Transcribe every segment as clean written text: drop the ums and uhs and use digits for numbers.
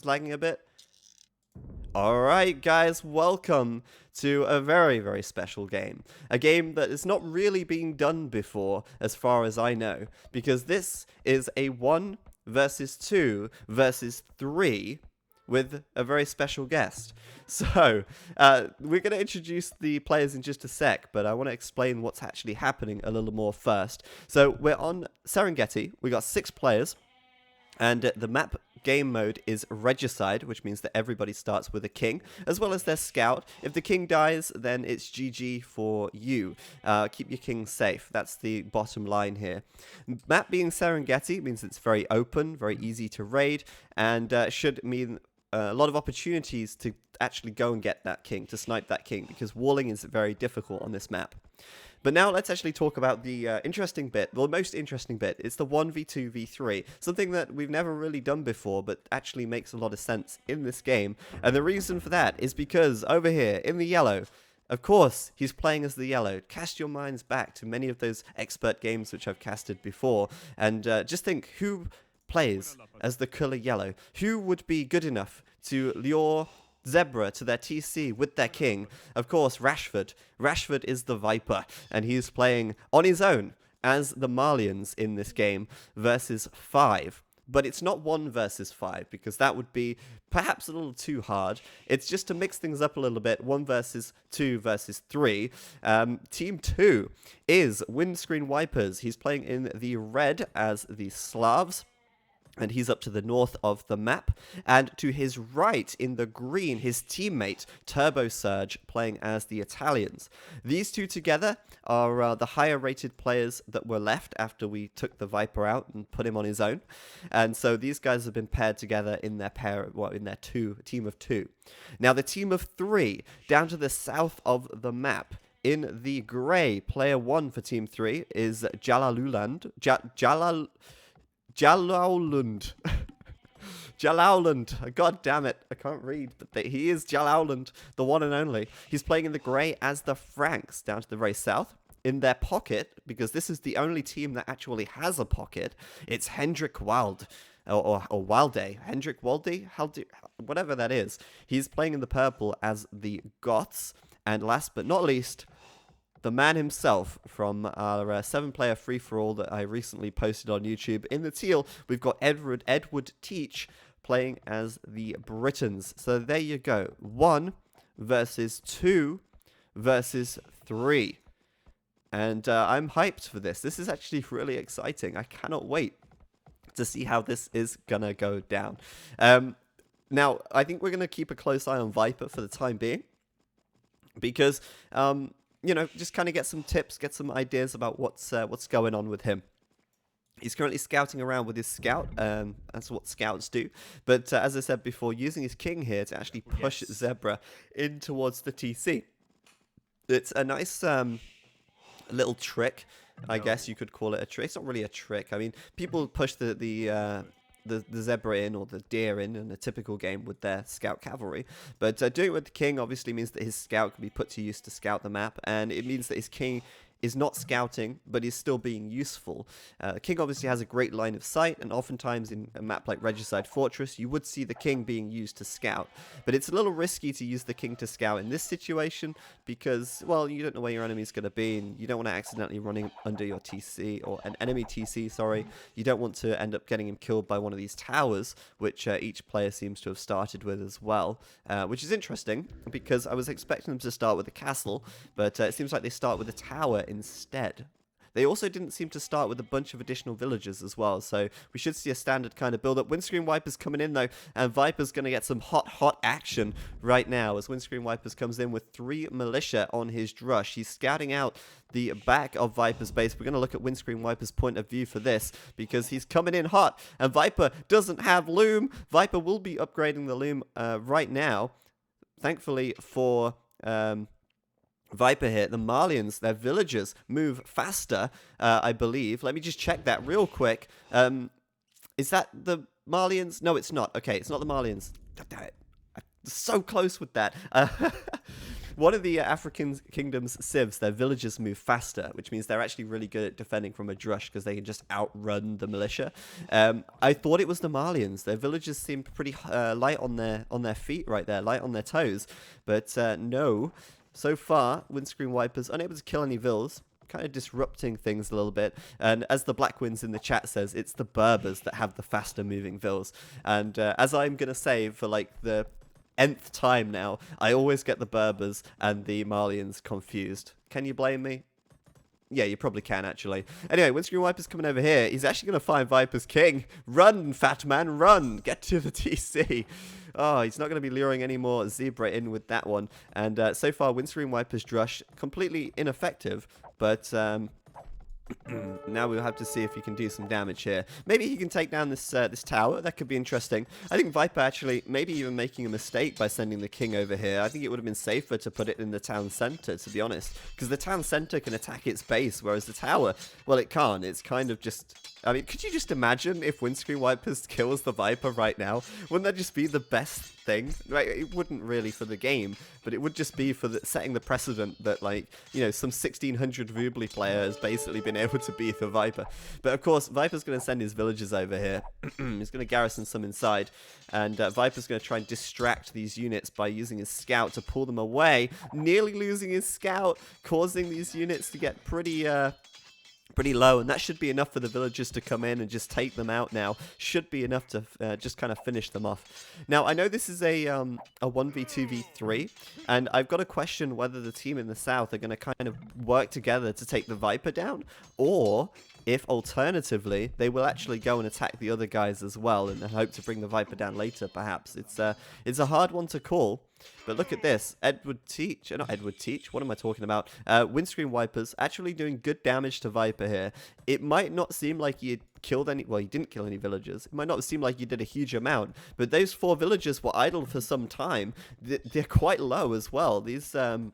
It's lagging a bit. Alright guys, welcome to a very, very special game. A game that is not really being done before, as far as I know, because this is a 1 versus 2 versus 3 with a very special guest. So, we're going to introduce the players in just a sec, but I want to explain what's actually happening a little more first. So, we're on Serengeti, we got 6 players, and the map game mode is regicide, which means that everybody starts with a king, as well as their scout. If the king dies, then it's GG for you. Keep your king safe. That's the bottom line here. Map being Serengeti means it's very open, very easy to raid, and should mean a lot of opportunities to actually go and get that king, to snipe that king, because walling is very difficult on this map. But now let's actually talk about the interesting bit, the most interesting bit. It's the 1v2v3, something that we've never really done before, but actually makes a lot of sense in this game. And the reason for that is because over here, in the yellow, of course, he's playing as the yellow. Cast your minds back to many of those expert games which I've casted before, and just think, who plays as the color yellow? Who would be good enough to lure Zebra to their TC with their king? Of course, Rashford. Rashford is the Viper, and he's playing on his own as the Malians in this game versus 5. But it's not 1 versus 5, because that would be perhaps a little too hard. It's just to mix things up a little bit, 1 versus 2 versus 3. Team 2 is Windscreen Wipers. He's playing in the red as the Slavs, and he's up to the north of the map. And to his right, in the green, his teammate, Turbo Surge, playing as the Italians. These two together are the higher-rated players that were left after we took the Viper out and put him on his own. And so these guys have been paired together in their team of 2. Now, the team of 3, down to the south of the map, in the grey, player 1 for team 3 is Jalalulund. Jalauland. Jalauland. God damn it. I can't read. But he is Jalauland, the one and only. He's playing in the grey as the Franks, down to the very south. In their pocket, because this is the only team that actually has a pocket, it's Hendrik Wild. Or Wilde. Hendrik Walde? Whatever that is. He's playing in the purple as the Goths. And last but not least, the man himself from our 7-player free-for-all that I recently posted on YouTube. In the teal, we've got Edward Teach playing as the Britons. So there you go. 1 versus 2 versus 3. And I'm hyped for this. This is actually really exciting. I cannot wait to see how this is going to go down. Now, I think we're going to keep a close eye on Viper for the time being, because just kind of get some tips, get some ideas about what's going on with him. He's currently scouting around with his scout. That's what scouts do. But as I said before, using his king here to actually push Zebra in towards the TC. It's a nice little trick, I guess you could call it a trick. It's not really a trick. I mean, people push the zebra in, or the deer in a typical game with their scout cavalry. But doing it with the king obviously means that his scout can be put to use to scout the map, and it means that his king is not scouting, but is still being useful. King obviously has a great line of sight, and oftentimes in a map like Regicide Fortress, you would see the king being used to scout. But it's a little risky to use the king to scout in this situation, because, well, you don't know where your enemy's going to be, and you don't want to accidentally run under your TC, or an enemy TC, sorry. You don't want to end up getting him killed by one of these towers, which each player seems to have started with as well, which is interesting, because I was expecting them to start with a castle, but it seems like they start with a tower instead. They also didn't seem to start with a bunch of additional villagers as well, so we should see a standard kind of build-up. Windscreen Wipers coming in, though, and Viper's going to get some hot action right now as Windscreen Wipers comes in with 3 militia on his drush. He's scouting out the back of Viper's base. We're going to look at Windscreen Wipers' point of view for this, because he's coming in hot, and Viper doesn't have loom. Viper will be upgrading the loom right now, thankfully for Viper here. The Malians, their villagers, move faster, I believe. Let me just check that real quick. Is that the Malians? No, it's not. Okay, it's not the Malians. God damn it. I'm so close with that. one of the African kingdoms' civs, their villagers move faster, which means they're actually really good at defending from a drush because they can just outrun the militia. I thought it was the Malians. Their villagers seemed pretty light on their feet right there, light on their toes, but no. So far, Windscreen Wipers unable to kill any vills, kind of disrupting things a little bit. And as the Black Winds in the chat says, it's the Berbers that have the faster moving vills. And as I'm going to say for like the nth time now, I always get the Berbers and the Malians confused. Can you blame me? Yeah, you probably can, actually. Anyway, Windscreen Wiper's coming over here. He's actually going to find Viper's King. Run, fat man, run. Get to the TC. Oh, he's not going to be luring any more Zebra in with that one. And so far, Windscreen Wiper's Drush, completely ineffective. But now we'll have to see if he can do some damage here. Maybe he can take down this this tower. That could be interesting. I think Viper actually maybe even making a mistake by sending the king over here. I think it would have been safer to put it in the town center, to be honest, because the town center can attack its base, whereas the tower, well, it can't. It's kind of just... I mean, could you just imagine if Windscreen Wipers kills the Viper right now? Wouldn't that just be the best thing? Right? It wouldn't really for the game, but it would just be for setting the precedent that, like, you know, some 1600 Vubly player has basically been able to beat the Viper. But of course, Viper's going to send his villagers over here. He's going to garrison some inside, and Viper's going to try and distract these units by using his scout to pull them away, nearly losing his scout, causing these units to get pretty low, and that should be enough for the villagers to come in and just take them out now. Should be enough to just kind of finish them off. Now, I know this is a 1v2v3, and I've got to question whether the team in the south are going to kind of work together to take the Viper down, or if alternatively they will actually go and attack the other guys as well and hope to bring the Viper down later, perhaps. It's a hard one to call. But look at this, not Edward Teach, what am I talking about? Windscreen Wipers actually doing good damage to Viper here. It might not seem like you killed any, well, you didn't kill any villagers. It might not seem like you did a huge amount, but those 4 villagers were idle for some time. They're quite low as well. These 2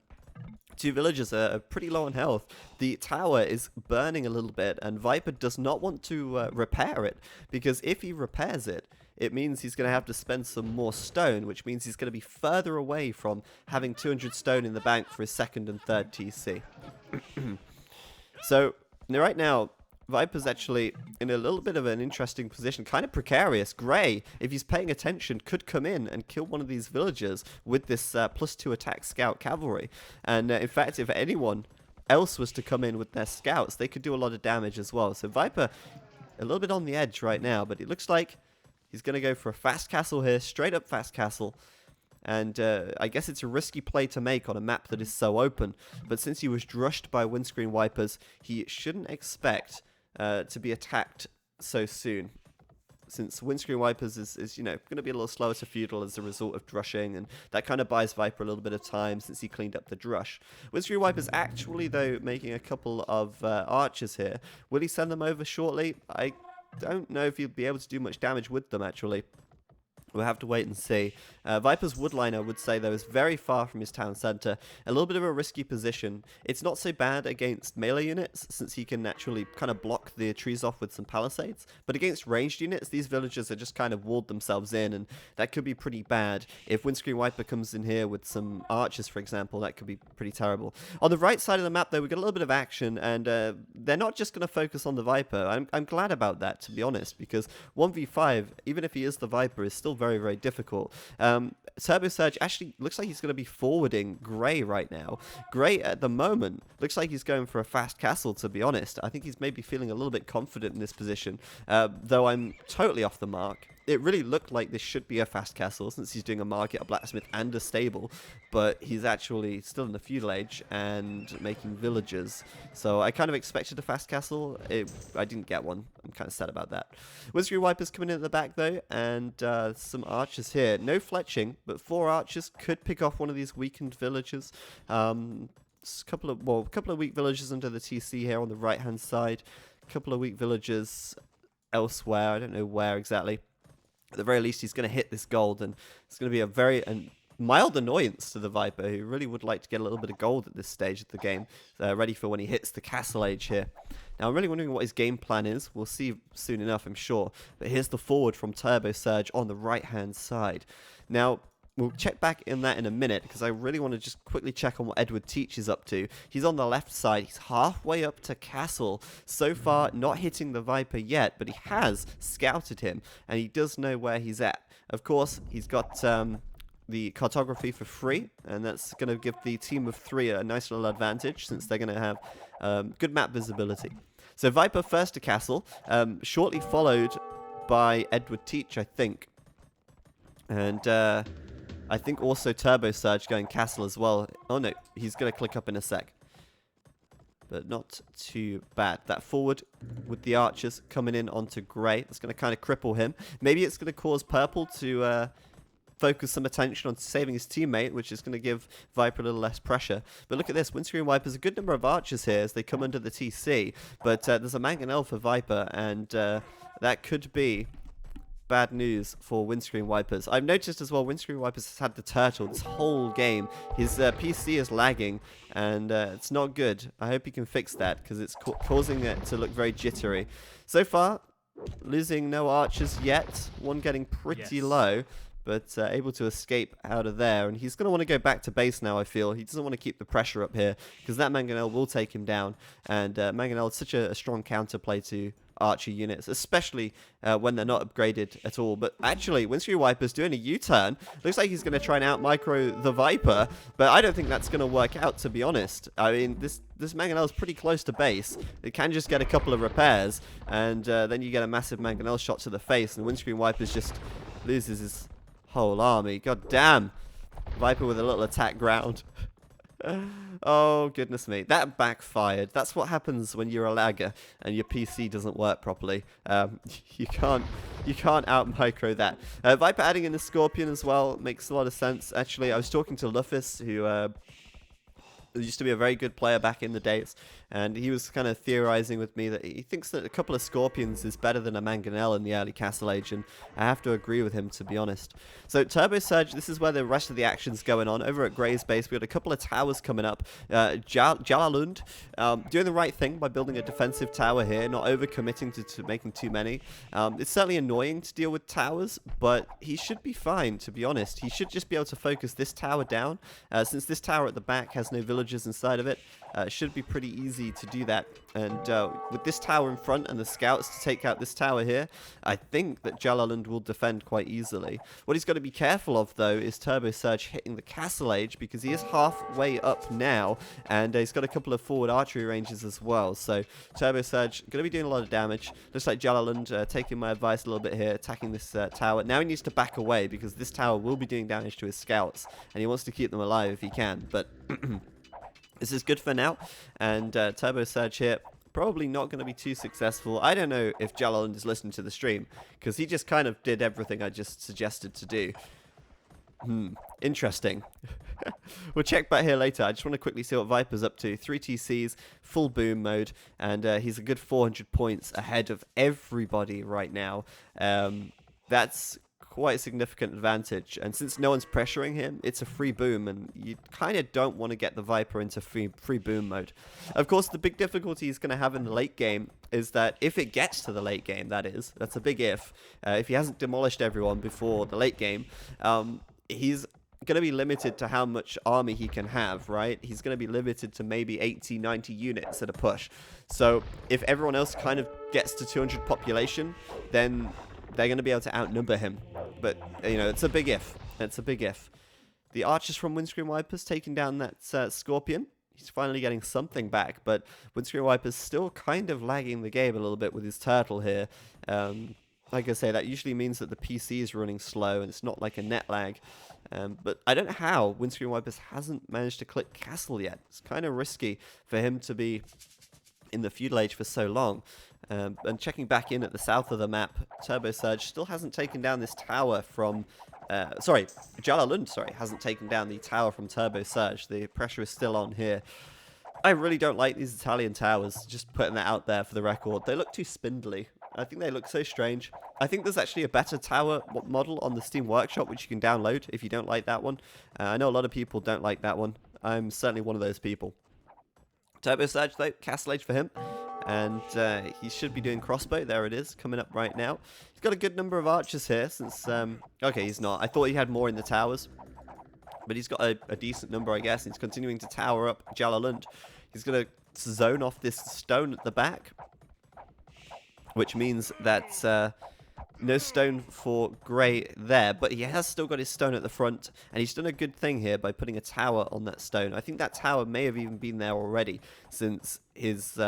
villagers are pretty low on health. The tower is burning a little bit, and Viper does not want to repair it, because if he repairs it, it means he's going to have to spend some more stone, which means he's going to be further away from having 200 stone in the bank for his 2nd and 3rd TC. So, right now, Viper's actually in a little bit of an interesting position, kind of precarious. Gray, if he's paying attention, could come in and kill one of these villagers with this +2 attack scout cavalry. And in fact, if anyone else was to come in with their scouts, they could do a lot of damage as well. So Viper, a little bit on the edge right now, but it looks like he's going to go for a fast castle here, straight up fast castle. And I guess it's a risky play to make on a map that is so open. But since he was drushed by Windscreen Wipers, he shouldn't expect to be attacked so soon. Since Windscreen Wipers is you know, going to be a little slower to feudal as a result of drushing, and that kind of buys Viper a little bit of time since he cleaned up the drush. Windscreen Wipers actually, though, making a couple of archers here. Will he send them over shortly? I don't know if he'll be able to do much damage with them, actually. We'll have to wait and see. Viper's Woodline, I would say, though, is very far from his town center. A little bit of a risky position. It's not so bad against melee units, since he can naturally kind of block the trees off with some palisades. But against ranged units, these villagers are just kind of walled themselves in, and that could be pretty bad. If Windscreen Wiper comes in here with some archers, for example, that could be pretty terrible. On the right side of the map, though, we've got a little bit of action, and they're not just going to focus on the Viper. I'm glad about that, to be honest, because 1v5, even if he is the Viper, is still very, very difficult. Turbo Surge actually looks like he's going to be forwarding Gray right now. Gray, at the moment, looks like he's going for a fast castle, to be honest. I think he's maybe feeling a little bit confident in this position, though I'm totally off the mark. It really looked like this should be a fast castle, since he's doing a market, a blacksmith, and a stable, but he's actually still in the feudal age and making villagers. So I kind of expected a fast castle. I didn't get one. I'm kind of sad about that. Windscreen Wipers coming in at the back, though, and some archers here. No fletching, but 4 archers could pick off one of these weakened villagers. Couple of weak villagers under the TC here on the right-hand side. A couple of weak villagers elsewhere. I don't know where exactly. At the very least, he's going to hit this gold, and it's going to be a very mild annoyance to the Viper, who really would like to get a little bit of gold at this stage of the game, ready for when he hits the castle age here. Now, I'm really wondering what his game plan is. We'll see soon enough, I'm sure. But here's the forward from Turbo Surge on the right-hand side. Now, We'll check back in that in a minute, because I really want to just quickly check on what Edward Teach is up to. He's on the left side. He's halfway up to Castle. So far, not hitting the Viper yet, but he has scouted him, and he does know where he's at. Of course, he's got the cartography for free, and that's going to give the team of 3 a nice little advantage, since they're going to have good map visibility. So Viper first to Castle, shortly followed by Edward Teach, I think. And I think also Turbo Surge going Castle as well. Oh no, he's going to click up in a sec. But not too bad. That forward with the archers coming in onto Grey. That's going to kind of cripple him. Maybe it's going to cause Purple to focus some attention on saving his teammate, which is going to give Viper a little less pressure. But look at this. Windscreen Wipers, a good number of archers here as they come under the TC. But there's a Mangonel for Viper, and that could be bad news for Windscreen Wipers. I've noticed as well, Windscreen Wipers has had the turtle this whole game. His PC is lagging, and it's not good. I hope he can fix that, because it's causing it to look very jittery. So far, losing no archers yet. One getting pretty low, but able to escape out of there. And he's going to want to go back to base now, I feel. He doesn't want to keep the pressure up here, because that Mangonel will take him down. And Mangonel is such a strong counterplay to archer units, especially when they're not upgraded at all. But actually, Windscreen Wiper's doing a U-turn. Looks like he's going to try and out-micro the Viper, but I don't think that's going to work out, to be honest. I mean, this Mangonel is pretty close to base. It can just get a couple of repairs, and then you get a massive Mangonel shot to the face, and Windscreen Wipers just loses his whole army. God damn. Viper with a little attack ground. Oh, goodness me. That backfired. That's what happens when you're a lagger and your PC doesn't work properly. You can't out-micro that. Viper adding in the Scorpion as well makes a lot of sense. Actually, I was talking to Luffus, who used to be a very good player back in the days, and he was kind of theorizing with me that he thinks that a couple of Scorpions is better than a Mangonel in the early Castle Age, and I have to agree with him, to be honest. So Turbo Surge, this is where the rest of the action's going on. Over at Grey's base, we got a couple of towers coming up. Jalalund doing the right thing by building a defensive tower here, not overcommitting to making too many. It's certainly annoying to deal with towers, but he should be fine, to be honest. He should just be able to focus this tower down. Since this tower at the back has no villagers inside of it, it should be pretty easy to do that. And with this tower in front and the scouts to take out this tower here, I think that Jalalund will defend quite easily. What he's got to be careful of, though, is Turbo Surge hitting the Castle Age, because he is halfway up now, and he's got a couple of forward archery ranges as well. So Turbo Surge going to be doing a lot of damage. Looks like Jalalund taking my advice a little bit here, attacking this tower. Now he needs to back away, because this tower will be doing damage to his scouts, and he wants to keep them alive if he can. But this is good for now, and Turbo Surge here probably not going to be too successful. I don't know if Jalalund is listening to the stream, because he just kind of did everything I just suggested to do. Interesting. We'll check back here later. I just want to quickly see what Viper's up to. 3 TCs, full boom mode, and he's a good 400 points ahead of everybody right now. That's quite a significant advantage, and since no one's pressuring him, it's a free boom, and you kind of don't want to get the Viper into free boom mode. Of course, the big difficulty he's going to have in the late game is that if it gets to the late game, that's a big if he hasn't demolished everyone before the late game, he's going to be limited to how much army he can have, right? He's going to be limited to maybe 80, 90 units at a push. So if everyone else kind of gets to 200 population, then they're going to be able to outnumber him. But, you know, it's a big if. It's a big if. The archers from Windscreen Wipers taking down that Scorpion. He's finally getting something back, but Windscreen Wipers still kind of lagging the game a little bit with his turtle here. Like I say, that usually means that the PC is running slow, and it's not like a net lag. But I don't know how Windscreen Wipers hasn't managed to click Castle yet. It's kind of risky for him to be in the feudal age for so long. And checking back in at the south of the map, Turbo Surge still hasn't taken down this tower from... Jalalund, hasn't taken down the tower from Turbo Surge. The pressure is still on here. I really don't like these Italian towers, just putting that out there for the record. They look too spindly. I think they look so strange. I think there's actually a better tower model on the Steam Workshop, which you can download if you don't like that one. I know a lot of people don't like that one. I'm certainly one of those people. Turbo Surge, though, Castle Age for him. And he should be doing crossbow. There it is, coming up right now. He's got a good number of archers here since... okay, he's not. I thought he had more in the towers. But he's got a decent number, I guess. He's continuing to tower up Jalalund. He's going to zone off this stone at the back, which means that no stone for Grey there, but he has still got his stone at the front, and he's done a good thing here by putting a tower on that stone. I think that tower may have even been there already, since his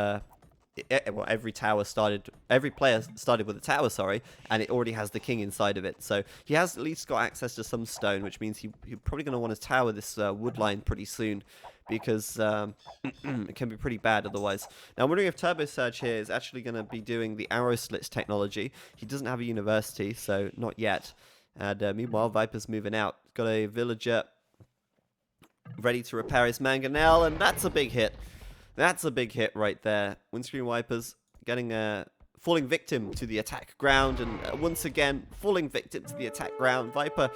well, every player started with a tower, sorry, and it already has the king inside of it. So he has at least got access to some stone, which means he's probably going to want to tower this wood line pretty soon, because it can be pretty bad otherwise. Now, I'm wondering if Turbo Surge here is actually going to be doing the arrow slits technology. He doesn't have a university, so not yet. And meanwhile, Viper's moving out. Got a villager ready to repair his mangonel, and that's a big hit. That's a big hit right there. Windscreen Wipers getting falling victim to the attack ground, and once again, falling victim to the attack ground. Viper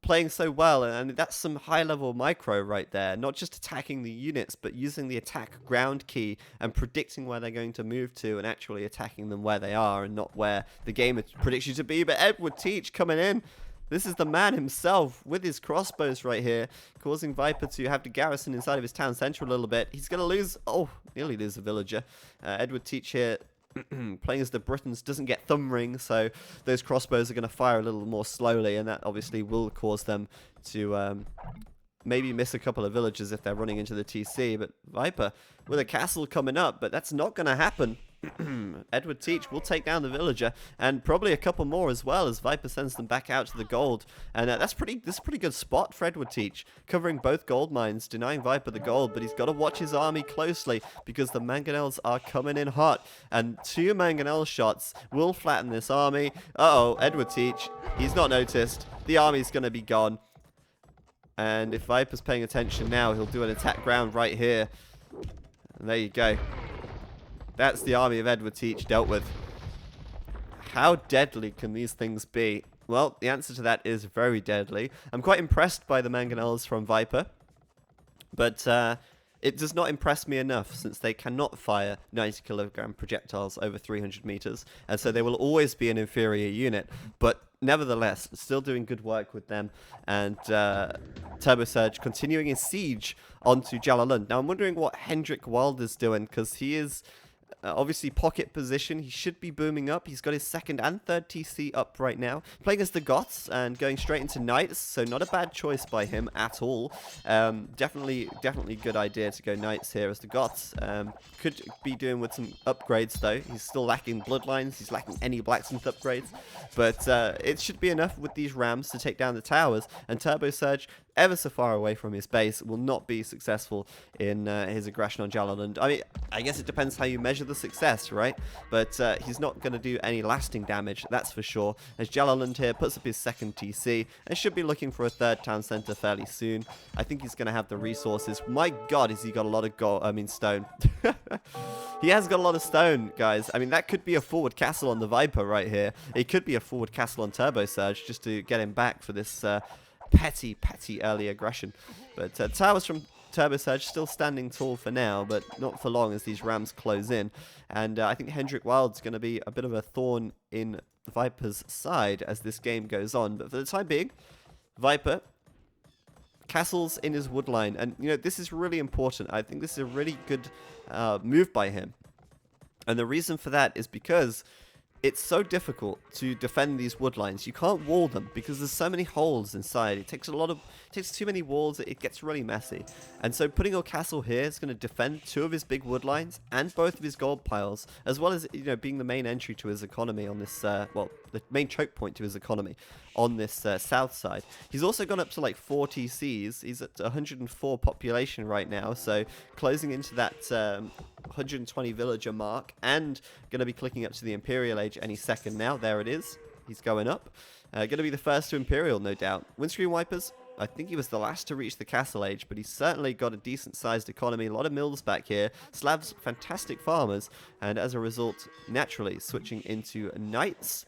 playing so well, and that's some high-level micro right there. Not just attacking the units, but using the attack ground key and predicting where they're going to move to and actually attacking them where they are and not where the game predicts you to be. But Edward Teach coming in. This is the man himself with his crossbows right here, causing Viper to have to garrison inside of his town centre a little bit. He's going to lose... Oh, nearly lose a villager. Edward Teach here, playing as the Britons, doesn't get thumb ring, so those crossbows are going to fire a little more slowly, and that obviously will cause them to maybe miss a couple of villagers if they're running into the TC. But Viper with a castle coming up, but that's not going to happen. Edward Teach will take down the villager, and probably a couple more as well, as Viper sends them back out to the gold. And this is a pretty good spot for Edward Teach, covering both gold mines, denying Viper the gold, but he's got to watch his army closely because the mangonels are coming in hot, and 2 mangonel shots will flatten this army. Uh-oh, Edward Teach, he's not noticed. The army's going to be gone. And if Viper's paying attention now, he'll do an attack ground right here. And there you go. That's the army of Edward Teach dealt with. How deadly can these things be? Well, the answer to that is very deadly. I'm quite impressed by the mangonels from Viper, but it does not impress me enough, since they cannot fire 90-kilogram projectiles over 300 meters, and so they will always be an inferior unit. But nevertheless, still doing good work with them, and Turbo Surge continuing his siege onto Jalalund. Now, I'm wondering what Hendrik Wilder's doing, because he is... obviously pocket position. He should be booming up. He's got his 2nd and 3rd TC up right now. Playing as the Goths and going straight into Knights, so not a bad choice by him at all. Definitely good idea to go Knights here as the Goths. Could be doing with some upgrades though. He's still lacking Bloodlines. He's lacking any blacksmith upgrades. But it should be enough with these Rams to take down the towers. And Turbo Surge, ever so far away from his base, will not be successful in his aggression on Jalalund. I mean, I guess it depends how you measure the success, right? But he's not going to do any lasting damage, that's for sure. As Jalalund here puts up his 2nd TC and should be looking for a 3rd town centre fairly soon. I think he's going to have the resources. My God, has he got a lot of stone. He has got a lot of stone, guys. I mean, that could be a forward castle on the Viper right here. It could be a forward castle on Turbo Surge just to get him back for this petty early aggression. But towers from Turbo Surge still standing tall for now, but not for long as these Rams close in. And I think Hendrik Wild's going to be a bit of a thorn in Viper's side as this game goes on. But for the time being, Viper castles in his wood line. And, you know, this is really important. I think this is a really good move by him. And the reason for that is because it's so difficult to defend these wood lines. You can't wall them because there's so many holes inside. It takes too many walls. It gets really messy. And so putting a castle here is going to defend 2 of his big wood lines and both of his gold piles, as well as, you know, being the main entry to his economy on this, well, the main choke point to his economy on this south side. He's also gone up to like 4 TCs. He's at 104 population right now, so closing into that 120 villager mark, and going to be clicking up to the Imperial Age any second now. There it is. He's going up. Going to be the first to Imperial, no doubt. Windscreen Wipers, I think he was the last to reach the Castle Age, but he's certainly got a decent-sized economy. A lot of mills back here. Slavs, fantastic farmers, and as a result, naturally switching into Knights.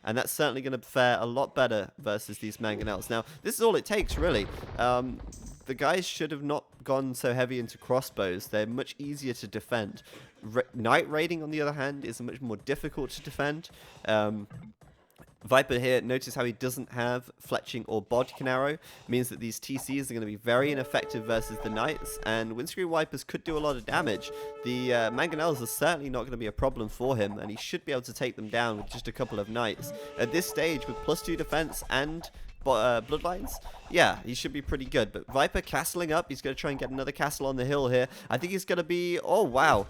And that's certainly going to fare a lot better versus these mangonels. Now, this is all it takes, really. The guys should have not gone so heavy into crossbows. They're much easier to defend. Knight raiding, on the other hand, is much more difficult to defend. Viper here, notice how he doesn't have fletching or body arrow, means that these TCs are going to be very ineffective versus the Knights, and Windscreen Wipers could do a lot of damage. The Mangonels are certainly not going to be a problem for him, and he should be able to take them down with just a couple of Knights. At this stage, with +2 defense and Bloodlines, yeah, he should be pretty good. But Viper castling up, he's going to try and get another castle on the hill here. I think he's going to be, oh wow.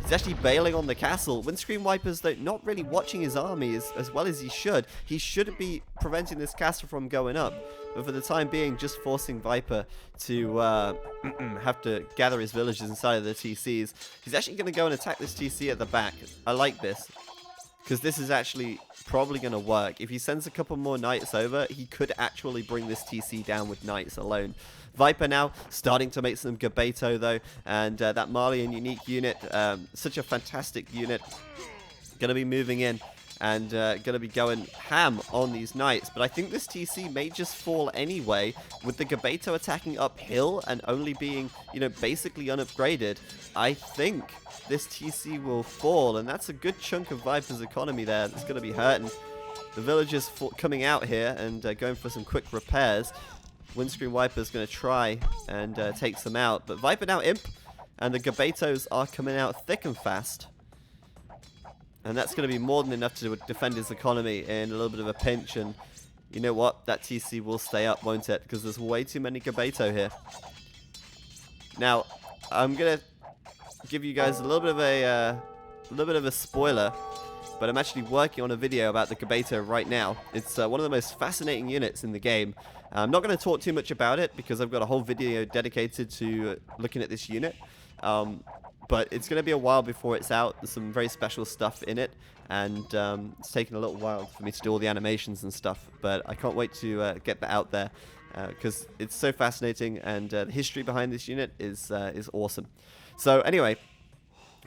He's actually bailing on the castle. Windscreen Wipers, though, not really watching his army as well as he should. He should be preventing this castle from going up. But for the time being, just forcing Viper to have to gather his villagers inside of the TCs. He's actually going to go and attack this TC at the back. I like this, because this is actually probably going to work. If he sends a couple more Knights over, he could actually bring this TC down with Knights alone. Viper now starting to make some Gabeto though, and that Malian unique unit, such a fantastic unit, going to be moving in and going to be going ham on these Knights. But I think this TC may just fall anyway, with the Gabeto attacking uphill and only being, you know, basically unupgraded. I think this TC will fall, and that's a good chunk of Viper's economy there that's going to be hurting. The villagers coming out here and going for some quick repairs. Windscreen Wiper's going to try and take some out, but Viper now imp, and the Gabetos are coming out thick and fast. And that's going to be more than enough to defend his economy in a little bit of a pinch, and you know what? That TC will stay up, won't it? Because there's way too many Gabeto here. Now, I'm going to give you guys a little bit of a spoiler, but I'm actually working on a video about the Gabeto right now. It's one of the most fascinating units in the game. I'm not going to talk too much about it because I've got a whole video dedicated to looking at this unit. But it's going to be a while before it's out. There's some very special stuff in it, and it's taken a little while for me to do all the animations and stuff. But I can't wait to get that out there because it's so fascinating, and the history behind this unit is awesome. So anyway,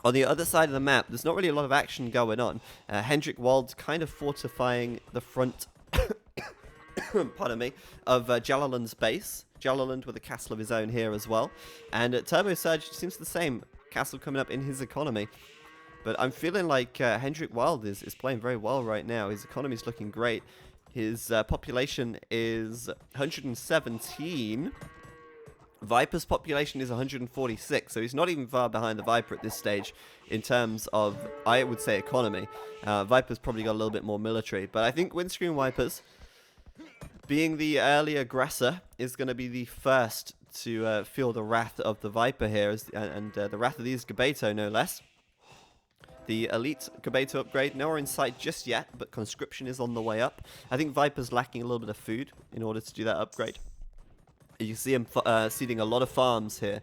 on the other side of the map, there's not really a lot of action going on. Hendrik Wald's kind of fortifying the front pardon me, of Jalaland's base. Jalaland with a castle of his own here as well. And Turbo Surge seems the same. Castle coming up in his economy. But I'm feeling like Hendrik Wild is playing very well right now. His economy's looking great. His population is 117. Viper's population is 146, so he's not even far behind the Viper at this stage in terms of, I would say, economy. Viper's probably got a little bit more military, but I think Windscreen Wipers, being the early aggressor, is going to be the first to feel the wrath of the Viper here, and the wrath of these Gabeto, no less. The elite Gabeto upgrade, nowhere in sight just yet, but conscription is on the way up. I think Viper's lacking a little bit of food in order to do that upgrade. You see him seeding a lot of farms here,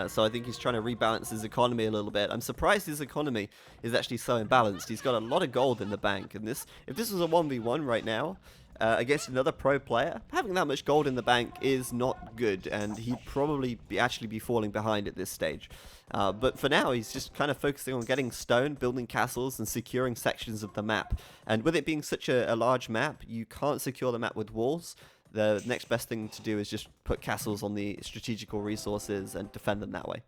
so I think he's trying to rebalance his economy a little bit. I'm surprised his economy is actually so imbalanced. He's got a lot of gold in the bank, and if this was a 1v1 right now, against another pro player, having that much gold in the bank is not good, and he'd probably actually be falling behind at this stage. But for now, he's just kind of focusing on getting stone, building castles, and securing sections of the map. And with it being such a large map, you can't secure the map with walls. The next best thing to do is just put castles on the strategical resources and defend them that way.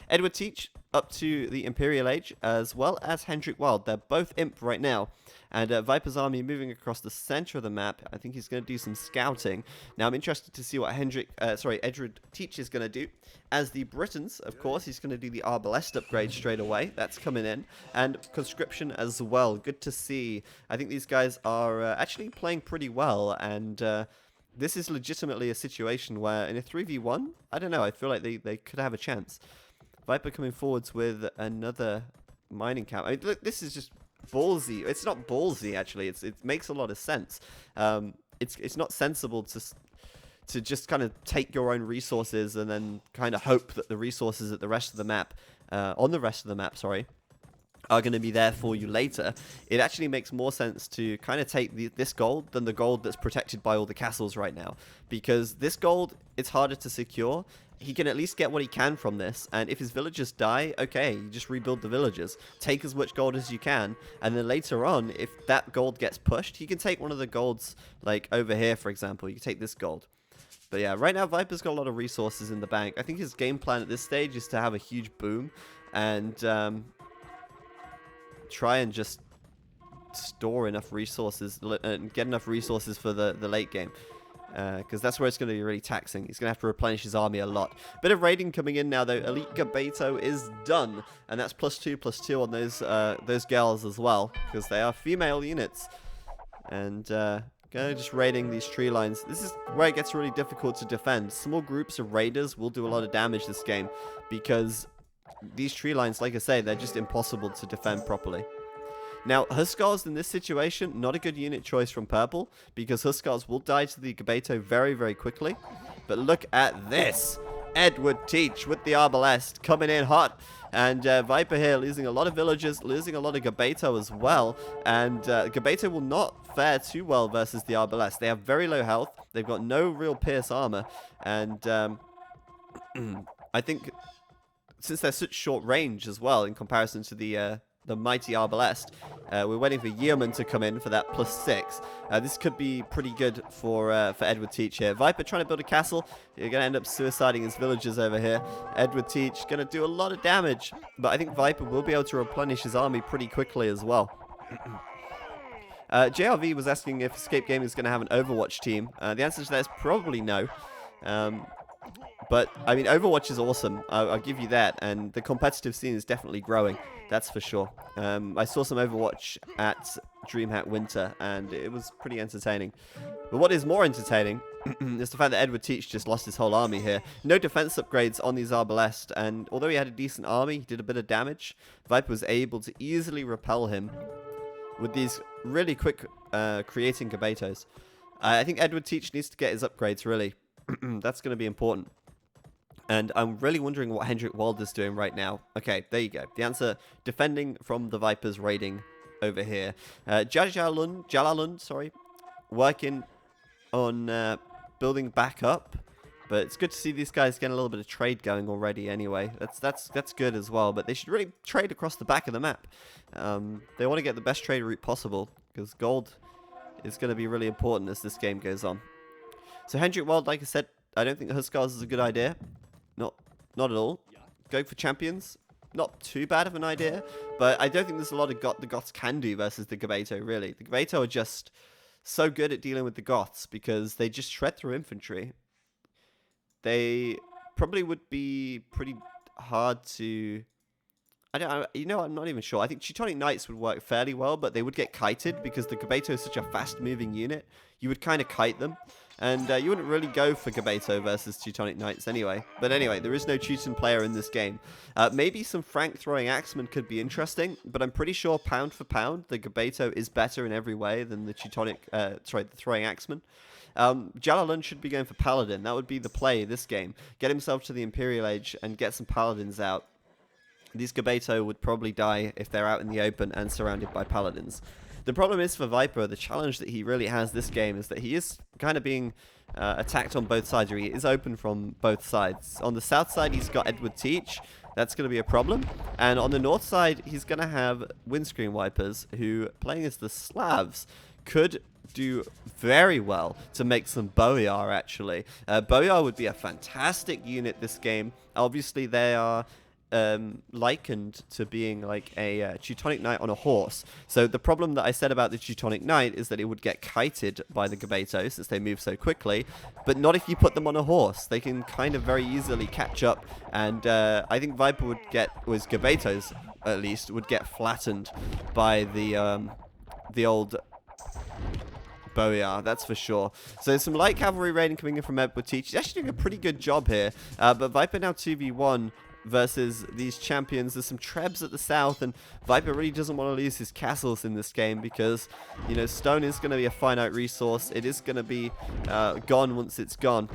Edward Teach up to the Imperial Age, as well as Hendrik Wild. They're both imp right now. And Viper's army moving across the center of the map. I think he's going to do some scouting. Now I'm interested to see what Edward Teach is going to do. As the Britons, of course, he's going to do the Arbalest upgrade straight away. That's coming in. And conscription as well. Good to see. I think these guys are actually playing pretty well. And this is legitimately a situation where in a 3v1, I don't know, I feel like they could have a chance. Viper coming forwards with another mining camp. I mean, look, this is just ballsy. It's not ballsy, actually. It makes a lot of sense. It's not sensible to just kind of take your own resources and then kind of hope that the resources at the rest of the map, are going to be there for you later. It actually makes more sense to kind of take this gold than the gold that's protected by all the castles right now. Because this gold, it's harder to secure. He can at least get what he can from this, and if his villagers die, okay, you just rebuild the villagers. Take as much gold as you can, and then later on, if that gold gets pushed, he can take one of the golds, like over here, for example. You can take this gold. But yeah, right now, Viper's got a lot of resources in the bank. I think his game plan at this stage is to have a huge boom, and try and just store enough resources and get enough resources for the late game. Because that's where it's going to be really taxing. He's going to have to replenish his army a lot. Bit of raiding coming in now, though. Elite Gabeto is done. And that's +2/+2 on those girls as well. Because they are female units. And just raiding these tree lines. This is where it gets really difficult to defend. Small groups of raiders will do a lot of damage this game. Because these tree lines, like I say, they're just impossible to defend properly. Now, Huskars in this situation, not a good unit choice from Purple, because Huskars will die to the Gabeto very, very quickly. But look at this. Edward Teach with the Arbalest coming in hot. And Viper here losing a lot of villagers, losing a lot of Gabeto as well. And Gabeto will not fare too well versus the Arbalest. They have very low health. They've got no real pierce armor. And I think since they're such short range as well in comparison to the mighty Arbalest, we're waiting for Yeoman to come in for that +6. This could be pretty good for Edward Teach here. Viper trying to build a castle. You're going to end up suiciding his villagers over here. Edward Teach going to do a lot of damage, but I think Viper will be able to replenish his army pretty quickly as well. JRV was asking if Escape Gaming is going to have an Overwatch team. The answer to that is probably no. But, I mean, Overwatch is awesome. I'll give you that. And the competitive scene is definitely growing. That's for sure. I saw some Overwatch at DreamHack Winter, and it was pretty entertaining. But what is more entertaining is the fact that Edward Teach just lost his whole army here. No defense upgrades on these Arbalest, and although he had a decent army, he did a bit of damage. Viper was able to easily repel him with these really quick creating Gabetos. I think Edward Teach needs to get his upgrades, really. That's going to be important. And I'm really wondering what Hendrik Walder's doing right now. Okay, there you go. The answer, defending from the Vipers raiding over here. Jalalund, sorry, working on building back up. But it's good to see these guys getting a little bit of trade going already anyway. That's good as well. But they should really trade across the back of the map. They want to get the best trade route possible, because gold is going to be really important as this game goes on. So Hendrik Wald, like I said, I don't think Huskars is a good idea. Not at all. Going for champions, not too bad of an idea, but I don't think there's a lot of the Goths can do versus the Gabeto, really. The Gabeto are just so good at dealing with the Goths because they just shred through infantry. They probably would be pretty hard to... I'm not even sure. I think Teutonic Knights would work fairly well, but they would get kited because the Gabeto is such a fast-moving unit. You would kind of kite them. And you wouldn't really go for Gabeto versus Teutonic Knights anyway. But anyway, there is no Teuton player in this game. Maybe some Frank throwing Axemen could be interesting, but I'm pretty sure pound for pound, the Gabeto is better in every way than the the throwing Axemen. Jalalund should be going for Paladin. That would be the play this game. Get himself to the Imperial Age and get some Paladins out. These Gabeto would probably die if they're out in the open and surrounded by Paladins. The problem is for Viper, the challenge that he really has this game is that he is kind of being attacked on both sides, or he is open from both sides. On the south side, he's got Edward Teach. That's going to be a problem. And on the north side, he's going to have Windscreen Wipers, who, playing as the Slavs, could do very well to make some Boyar, actually. Boyar would be a fantastic unit this game. Obviously, they are... likened to being like a Teutonic Knight on a horse. So the problem that I said about the Teutonic Knight is that it would get kited by the Gabeto since they move so quickly, but not if you put them on a horse. They can kind of very easily catch up, and I think Viper would get, was Gabetos at least, would get flattened by the old Boyar, that's for sure. So there's some light cavalry raiding coming in from Edward Teach. He's actually doing a pretty good job here, but Viper now 2v1 versus these champions. There's some trebs at the south, and Viper really doesn't want to lose his castles in this game because, you know, stone is going to be a finite resource. It is going to be gone once it's gone.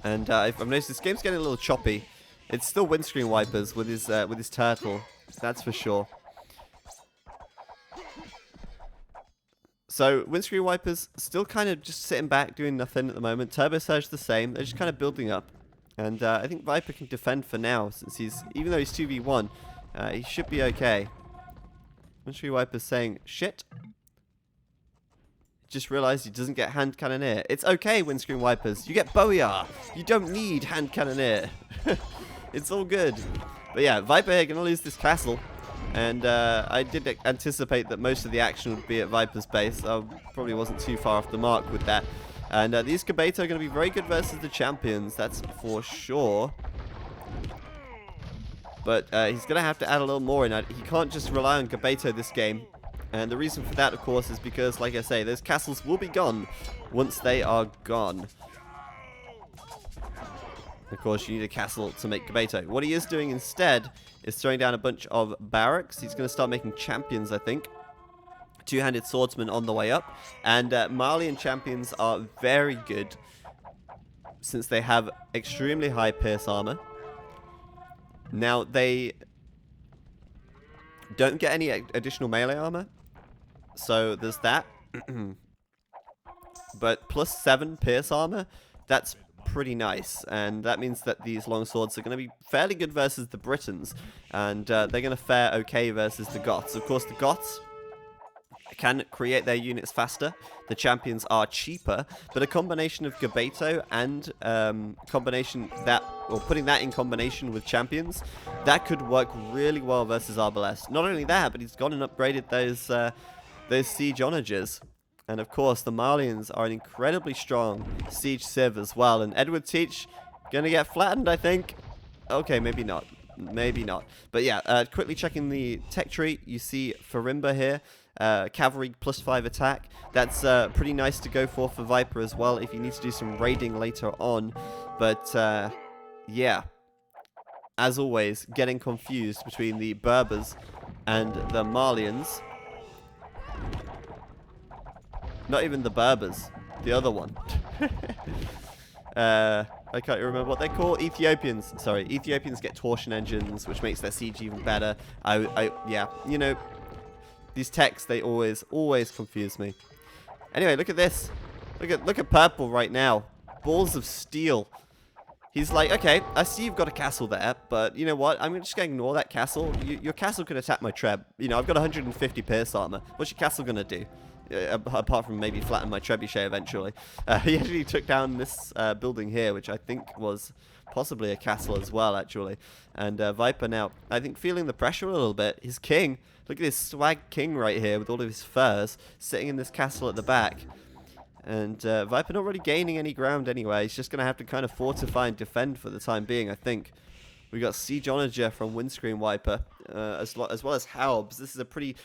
And I've noticed this game's getting a little choppy. It's still Windscreen Wipers with his turtle, that's for sure. So Windscreen Wipers still kind of just sitting back doing nothing at the moment. Turbo Surge the same. They're just kind of building up. And I think Viper can defend for now, since even though he's 2v1, he should be okay. Windscreen Viper's saying, shit. Just realized he doesn't get Hand Cannoneer. It's okay, Windscreen Wipers. You get Boyar. You don't need Hand Cannoneer. It's all good. But yeah, Viper here going to lose this castle. And I did anticipate that most of the action would be at Viper's base. I probably wasn't too far off the mark with that. And these Gabeto are going to be very good versus the champions, that's for sure. But he's going to have to add a little more in. He can't just rely on Gabeto this game. And the reason for that, of course, is because, like I say, those castles will be gone once they are gone. Of course, you need a castle to make Gabeto. What he is doing instead is throwing down a bunch of barracks. He's going to start making champions, I think. Two-handed swordsman on the way up. And Malian champions are very good since they have extremely high pierce armor. Now, they don't get any additional melee armor. So, there's that. But plus 7 pierce armor, that's pretty nice, and that means that these longswords are going to be fairly good versus the Britons, and they're going to fare okay versus the Goths. Of course, the Goths can create their units faster, the champions are cheaper, but a combination of Gabeto and putting that in combination with champions, that could work really well versus Arbalest. Not only that, but he's gone and upgraded those siege onagers. And of course, the Malians are an incredibly strong siege civ as well. And Edward Teach gonna get flattened, I think. Okay, maybe not. Maybe not. But yeah, quickly checking the tech tree. You see Farimba here. Cavalry plus 5 attack. That's pretty nice to go for Viper as well if you need to do some raiding later on. But yeah, as always, getting confused between the Berbers and the Malians. Not even the Berbers, the other one. I can't remember what they're called. Ethiopians. Sorry, Ethiopians get torsion engines, which makes their siege even better. Yeah, you know, these techs, they always confuse me. Anyway, look at this. Look at Purple right now. Balls of steel. He's like, okay, I see you've got a castle there, but you know what? I'm just going to ignore that castle. Your castle could attack my treb. You know, I've got 150 pierce armor. What's your castle going to do? Apart from maybe flatten my trebuchet eventually. He actually took down this building here, which I think was possibly a castle as well, actually. And Viper now, I think, feeling the pressure a little bit. His king, look at this swag king right here with all of his furs, sitting in this castle at the back. And Viper not really gaining any ground anyway. He's just going to have to kind of fortify and defend for the time being, I think. We got Siege Onager from Windscreen Wiper, as well as Halbs. This is a pretty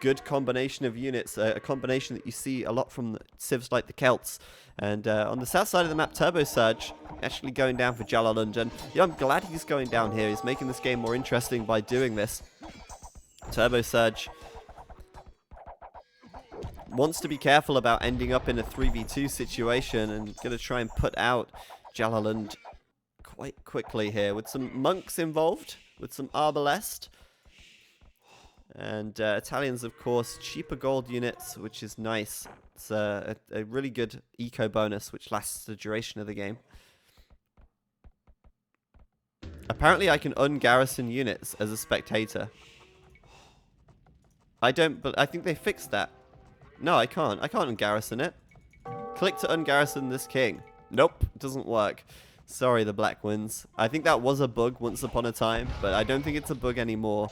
good combination of units, a combination that you see a lot from civs like the Celts. And on the south side of the map, Turbo Surge actually going down for Jalalund. And yeah, I'm glad he's going down here. He's making this game more interesting by doing this. Turbo Surge wants to be careful about ending up in a 3v2 situation and going to try and put out Jalalund quite quickly here with some monks involved, with some arbalest. And Italians, of course, cheaper gold units, which is nice. It's a really good eco bonus, which lasts the duration of the game. Apparently, I can ungarrison units as a spectator. I think they fixed that. No, I can't. I can't ungarrison it. Click to ungarrison this king. Nope, doesn't work. Sorry, the Black Winds. I think that was a bug once upon a time, but I don't think it's a bug anymore.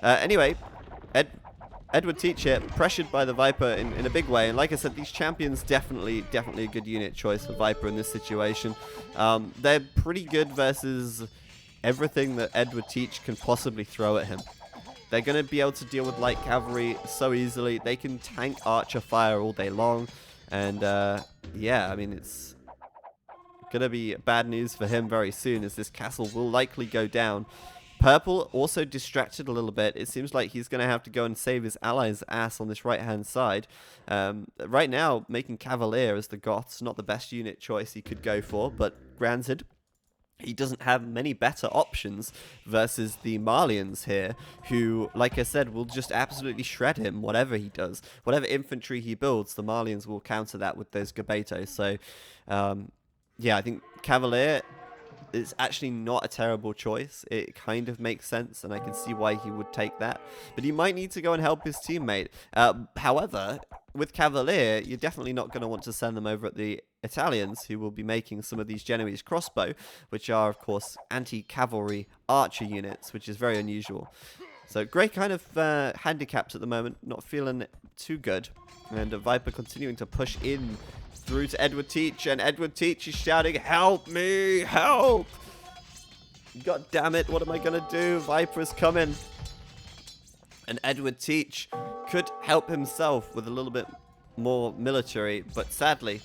Anyway, Edward Teach here, pressured by the Viper in a big way. And like I said, these champions definitely a good unit choice for Viper in this situation. They're pretty good versus everything that Edward Teach can possibly throw at him. They're going to be able to deal with light cavalry so easily. They can tank archer fire all day long. And yeah, I mean, it's going to be bad news for him very soon, as this castle will likely go down. Purple also distracted a little bit. It seems like he's going to have to go and save his allies' ass on this right-hand side. Right now, making Cavalier as the Goths, not the best unit choice he could go for, but granted, he doesn't have many better options versus the Malians here, who, like I said, will just absolutely shred him, whatever he does. Whatever infantry he builds, the Malians will counter that with those Gabetos. So, yeah, I think Cavalier is actually not a terrible choice. It kind of makes sense, and I can see why he would take that. But he might need to go and help his teammate. However, with Cavalier, you're definitely not going to want to send them over at the Italians, who will be making some of these Genoese crossbow, which are, of course, anti-cavalry archer units, which is very unusual. So Grey kind of handicapped at the moment, not feeling too good. And Viper continuing to push in through to Edward Teach, and Edward Teach is shouting, "Help me, help!" God damn it, what am I gonna do? Viper is coming. And Edward Teach could help himself with a little bit more military, but sadly,